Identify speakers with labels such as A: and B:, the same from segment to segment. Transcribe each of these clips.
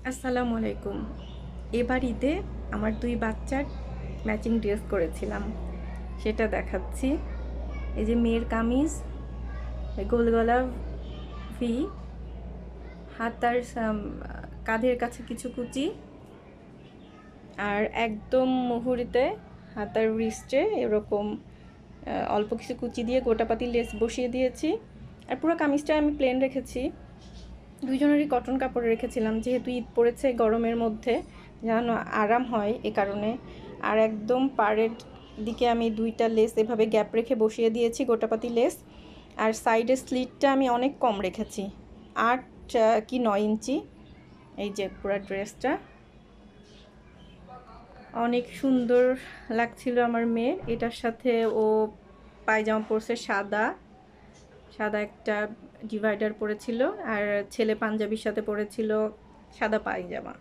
A: আসসালামু আলাইকুম। এবার ঈদে আমার ২ বাচ্চার ম্যাচিং ড্রেস করেছিলাম, সেটা দেখাচ্ছি। এই যে মেয়ের কামিজ, গোল গলা ভি, হাতার কাঁধের কাছে কিছু কুচি, আর একদম মুহুরিতে হাতার রিস্টে এরকম অল্প কিছু কুচি দিয়ে গোটাপাতি লেস বসিয়ে দিয়েছি। আর পুরো কামিজটা আমি প্লেন রেখেছি। দুইজনেরই কটন কাপড় রেখেছিলাম, যেহেতু ঈদ পড়েছে গরমের মধ্যে যেন আরাম হয় এ কারণে। আর একদম পাড়ের দিকে আমি 2টা লেস এভাবে গ্যাপ রেখে বসিয়ে দিয়েছি, গোটাপাতি লেস। আর সাইডের স্লিটটা আমি অনেক কম রেখেছি, 8 কি 9 ইঞ্চি। এই যে পুরো ড্রেসটা অনেক সুন্দর লাগছিল আমার মেয়ের। এটার সাথে ও পায়জামা পরছে সাদা, সাদা একটা ডিভাইডার পরেছিল, আর ছেলে পাঞ্জাবির সাথে পরেছিল সাদা পায়জামা।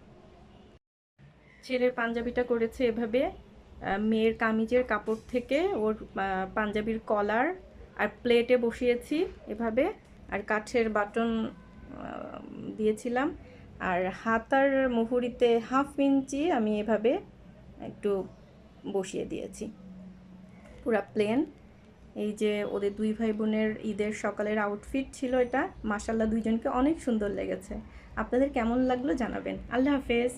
A: ছেলের পাঞ্জাবিটা করেছে এভাবে, মেয়ের কামিজের কাপড় থেকে ওর পাঞ্জাবির কলার আর প্লেটে বসিয়েছি এভাবে, আর কাঠের বাটন দিয়েছিলাম। আর হাতার মুহুরিতে 1/2 ইঞ্চি আমি এভাবে একটু বসিয়ে দিয়েছি। পুরা প্লেন। এই যে ওদের 2 ভাই বোনের ঈদের সকালের আউটফিট ছিল এটা। মাশাআল্লাহ, দুইজনকে অনেক সুন্দর লেগেছে। আপনাদের কেমন লাগলো জানাবেন। আল্লাহ হাফেজ।